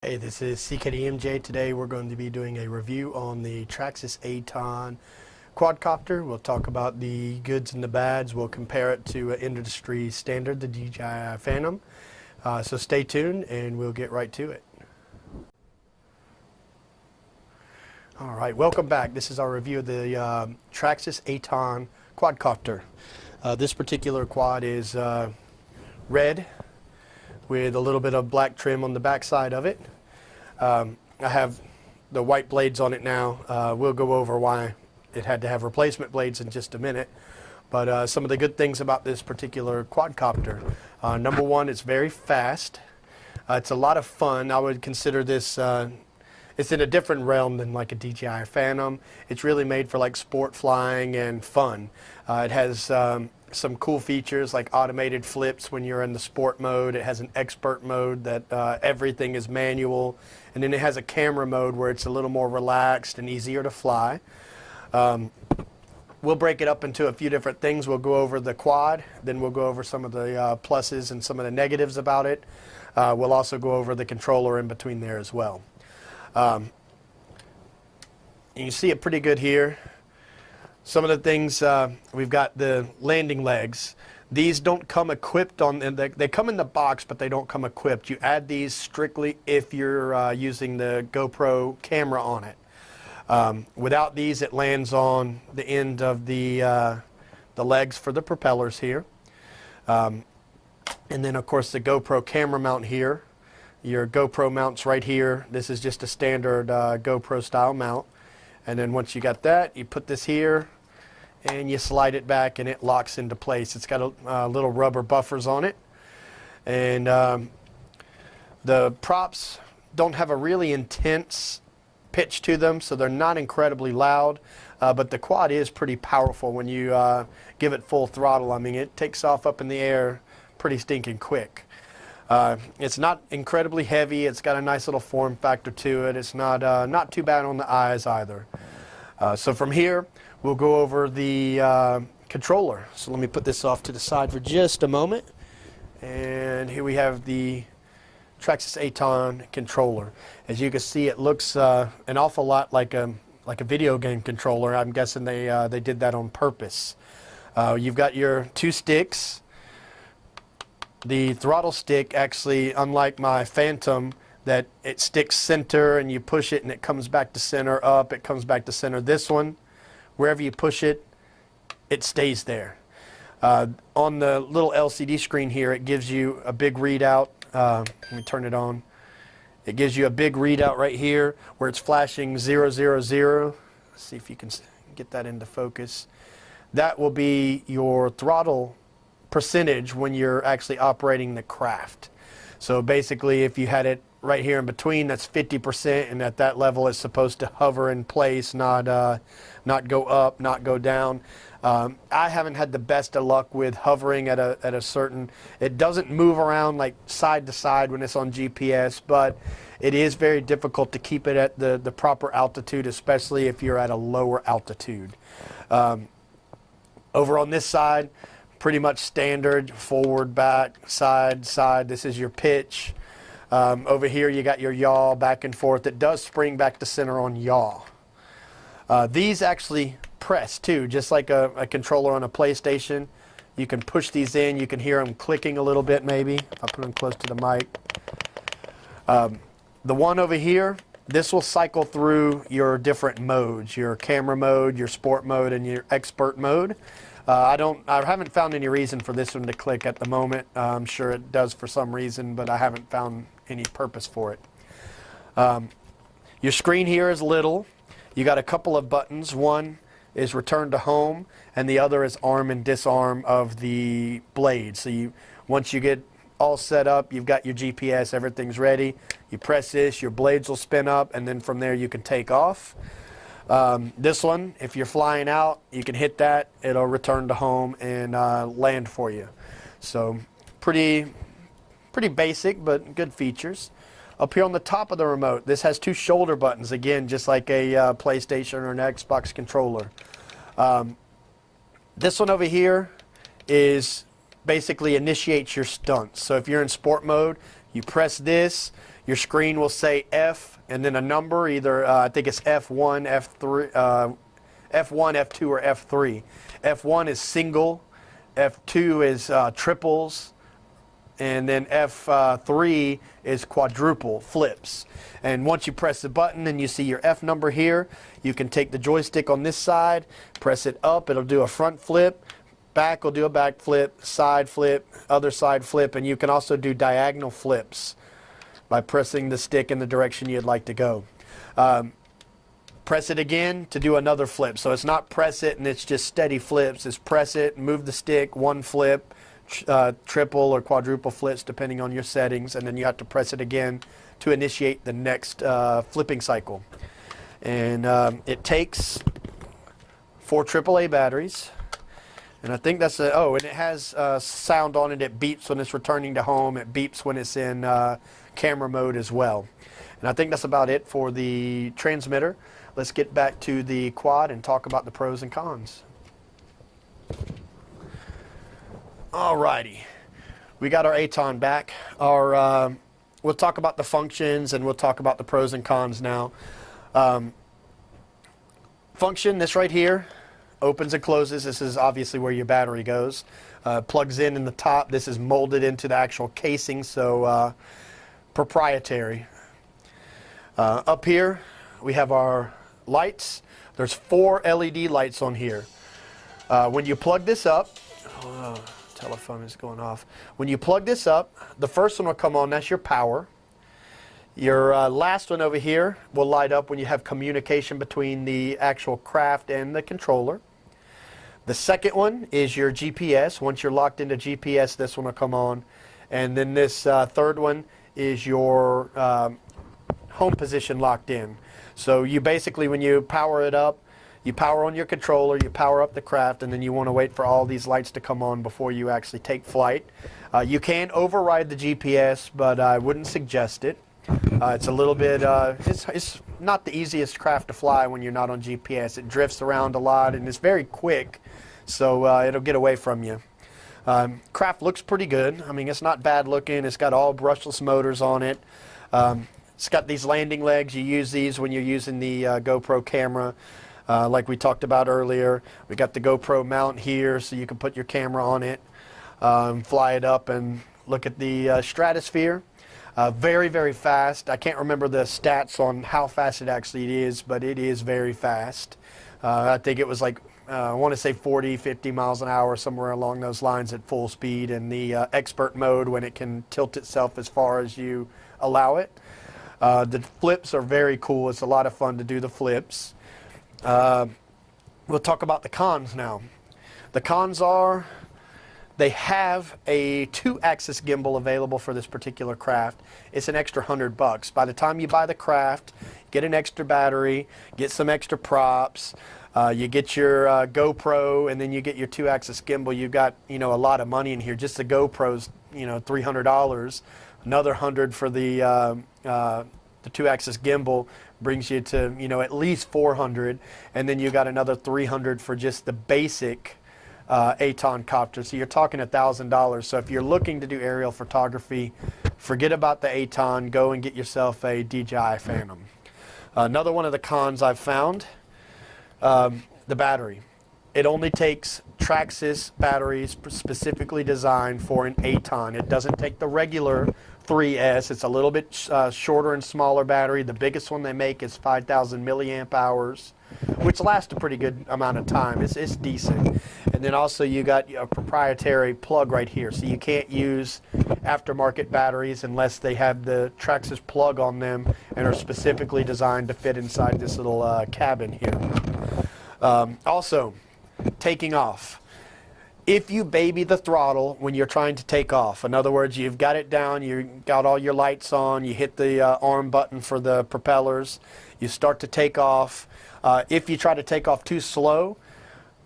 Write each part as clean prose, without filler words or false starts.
Hey, this is CKDMJ. Today we're going to be doing a review on the Traxxas Aton Quadcopter. We'll talk about the goods and the bads. We'll compare it to an industry standard, the DJI Phantom. So stay tuned and we'll get right to it. All right, welcome back. This is our review of the Traxxas Aton Quadcopter. This particular quad is red with a little bit of black trim on the back side of it. I have the white blades on it now. We'll go over why it had to have replacement blades in just a minute. But some of the good things about this particular quadcopter. Number one, it's very fast. It's a lot of fun. I would consider this, it's in a different realm than like a DJI Phantom. It's really made for like sport flying and fun. It has some cool features like automated flips when you're in the sport mode. It has an expert mode that everything is manual, and then it has a camera mode where it's a little more relaxed and easier to fly. We'll break it up into a few different things. We'll go over the quad, then we'll go over some of the pluses and some of the negatives about it. We'll also go over the controller in between there as well. You can see it pretty good here. Some of the things, we've got the landing legs. These don't come equipped on, they come in the box, but they don't come equipped. You add these strictly if you're using the GoPro camera on it. Without these, it lands on the end of the legs for the propellers here. And then, of course, the GoPro camera mount here. Your GoPro mounts right here. This is just a standard GoPro style mount. And then once you got that, you put this here and you slide it back and it locks into place. It's got a little rubber buffers on it. And the props don't have a really intense pitch to them, so they're not incredibly loud. But the quad is pretty powerful when you give it full throttle. I mean, it takes off up in the air pretty stinking quick. It's not incredibly heavy. It's got a nice little form factor to it. It's not too bad on the eyes either. So from here, we'll go over the controller. So let me put this off to the side for just a moment. And here we have the Traxxas Aton controller. As you can see, it looks an awful lot like a video game controller. I'm guessing they did that on purpose. You've got your two sticks. The throttle stick, actually, unlike my Phantom, that it sticks center and you push it and it comes back to center, up, it comes back to center. This one, wherever you push it, it stays there. On the little LCD screen here, it gives you a big readout. Let me turn it on. It gives you a big readout right here where it's flashing 000. Let's see if you can get that into focus. That will be your throttle percentage when you're actually operating the craft. So basically, if you had it right here in between, that's 50%, and at that level it's supposed to hover in place, not go up, not go down. I haven't had the best of luck with hovering at a certain, it doesn't move around like side to side when it's on GPS, but it is very difficult to keep it at the proper altitude, especially if you're at a lower altitude. Over on this side, pretty much standard, forward, back, side, side. This is your pitch. Over here you got your yaw, back and forth. It does spring back to center on yaw. These actually press too, just like a controller on a PlayStation. You can push these in. You can hear them clicking a little bit maybe. If I put them close to the mic. The one over here, this will cycle through your different modes, your camera mode, your sport mode, and your expert mode. I haven't found any reason for this one to click at the moment. I'm sure it does for some reason, but I haven't found any purpose for it. Your screen here is little. You got a couple of buttons. One is return to home, and the other is arm and disarm of the blade. So once you get all set up, you've got your GPS, everything's ready. You press this, your blades will spin up, and then from there you can take off. This one, if you're flying out, you can hit that. It'll return to home and land for you. So pretty basic, but good features. Up here on the top of the remote, this has two shoulder buttons, again, just like a PlayStation or an Xbox controller. This one over here is basically initiates your stunts. So if you're in sport mode, you press this, Your screen will say F and then a number, either I think it's F1, F3, F1, F2, or F3. F1 is single, F2 is triples, and then F3 is quadruple flips. And once you press the button and you see your F number here, you can take the joystick on this side, press it up, it'll do a front flip, back will do a back flip, side flip, other side flip, and you can also do diagonal flips by pressing the stick in the direction you'd like to go. Press it again to do another flip. So it's not press it and it's just steady flips. It's press it, move the stick, one flip, triple or quadruple flips depending on your settings, and then you have to press it again to initiate the next flipping cycle. And it takes 4 AAA batteries, and I think that's oh, and it has sound on it. It beeps when it's returning to home. It beeps when it's in camera mode as well. And I think that's about it for the transmitter. Let's get back to the quad and talk about the pros and cons. Alrighty, we got our Aton back. We'll talk about the functions and we'll talk about the pros and cons now. Function, this right here, opens and closes. This is obviously where your battery goes. Plugs in the top. This is molded into the actual casing, so proprietary. Up here, we have our lights. There's 4 LED lights on here. When you plug this up, telephone is going off. When you plug this up, the first one will come on. That's your power. Your last one over here will light up when you have communication between the actual craft and the controller. The second one is your GPS. Once you're locked into GPS, this one will come on. And then this third one is your home position locked in. So you basically, when you power it up, you power on your controller, you power up the craft, and then you want to wait for all these lights to come on before you actually take flight. You can override the GPS, but I wouldn't suggest it. It's a little bit, it's not the easiest craft to fly when you're not on GPS. It drifts around a lot and it's very quick, so it'll get away from you. Craft looks pretty good. I mean, it's not bad looking. It's got all brushless motors on it. It's got these landing legs. You use these when you're using the GoPro camera. Like we talked about earlier, we got the GoPro mount here so you can put your camera on it, fly it up and look at the stratosphere. Very, very fast. I can't remember the stats on how fast it actually is, but it is very fast. I think it was like, I want to say 40, 50 miles an hour, somewhere along those lines at full speed, and the expert mode when it can tilt itself as far as you allow it. The flips are very cool. It's a lot of fun to do the flips. We'll talk about the cons now. The cons are they have a 2-axis gimbal available for this particular craft. It's an extra $100. By the time you buy the craft, get an extra battery, get some extra props, you get your GoPro, and then you get your 2-axis gimbal. You've got, you know, a lot of money in here. Just the GoPro's, you know, $300. Another $100 for the 2-axis gimbal brings you to, you know, at least $400, and then you got another $300 for just the basic Aton copter. So you're talking $1,000. So if you're looking to do aerial photography, forget about the Aton. Go and get yourself a DJI Phantom. Another one of the cons I've found, the battery. It only takes Traxxas batteries specifically designed for an Aton. It doesn't take the regular 3S. It's a little bit shorter and smaller battery. The biggest one they make is 5,000 milliamp hours, which lasts a pretty good amount of time. It's decent. And then also you got a proprietary plug right here. So you can't use aftermarket batteries unless they have the Traxxas plug on them and are specifically designed to fit inside this little cabin here. Also, taking off. If you baby the throttle when you're trying to take off, in other words, you've got it down, you got all your lights on, you hit the arm button for the propellers, you start to take off. If you try to take off too slow,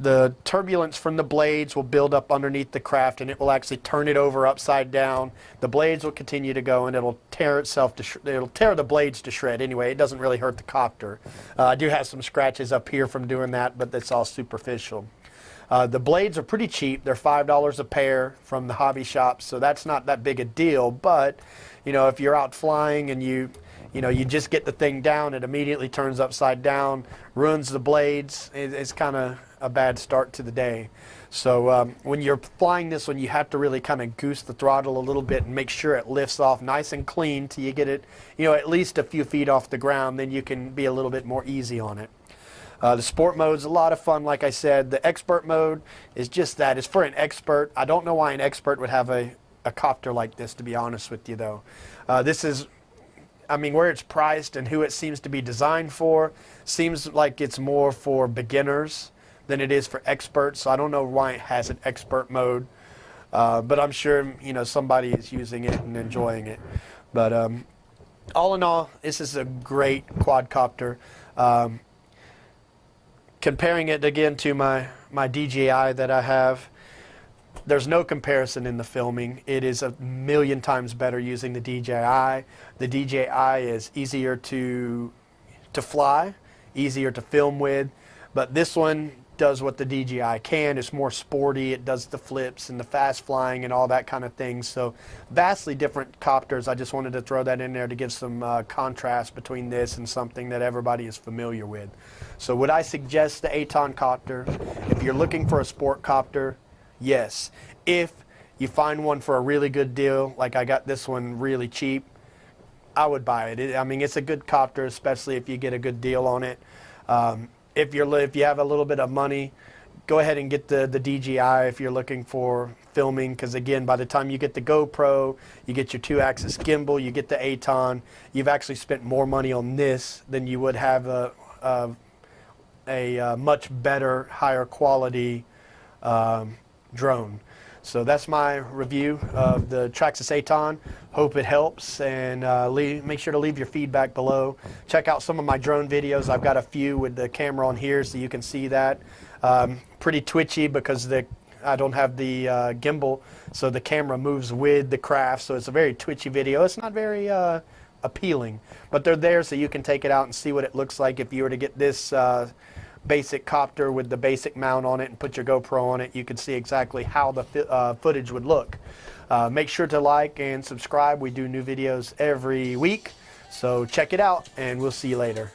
the turbulence from the blades will build up underneath the craft and it will actually turn it over upside down. The blades will continue to go and it'll tear itself to it'll tear the blades to shred. Anyway, it doesn't really hurt the copter. I do have some scratches up here from doing that, but that's all superficial. The blades are pretty cheap. They're $5 a pair from the hobby shop, so that's not that big a deal. But, you know, if you're out flying and you just get the thing down, it immediately turns upside down, ruins the blades. It's kind of a bad start to the day. So when you're flying this one, you have to really kind of goose the throttle a little bit and make sure it lifts off nice and clean till you get it, you know, at least a few feet off the ground. Then you can be a little bit more easy on it. The sport mode is a lot of fun, like I said. The expert mode is just that. It's for an expert. I don't know why an expert would have a copter like this, to be honest with you, though. This is, I mean, where it's priced and who it seems to be designed for, seems like it's more for beginners than it is for experts. So I don't know why it has an expert mode, but I'm sure, you know, somebody is using it and enjoying it. But all in all, this is a great quadcopter. Comparing it again to my DJI that I have, there's no comparison in the filming. It is a million times better using the DJI. The DJI is easier to fly, easier to film with, but this one does what the DJI can. It's more sporty. It does the flips and the fast flying and all that kind of thing. So vastly different copters. I just wanted to throw that in there to give some contrast between this and something that everybody is familiar with. So would I suggest the Aton copter? If you're looking for a sport copter, yes. If you find one for a really good deal, like I got this one really cheap, I would buy it. I mean, it's a good copter, especially if you get a good deal on it. If you have a little bit of money, go ahead and get the DJI if you're looking for filming, because again, by the time you get the GoPro, you get your 2-axis gimbal, you get the Aton, you've actually spent more money on this than you would have a much better, higher quality drone. So that's my review of the Traxxas Aton. Hope it helps, and make sure to leave your feedback below. Check out some of my drone videos. I've got a few with the camera on here so you can see that. Pretty twitchy because I don't have the gimbal, so the camera moves with the craft, so it's a very twitchy video. It's not very appealing, but they're there so you can take it out and see what it looks like. If you were to get this basic copter with the basic mount on it and put your GoPro on it, you can see exactly how the footage would look. Make sure to like and subscribe. We do new videos every week, so check it out, and we'll see you later.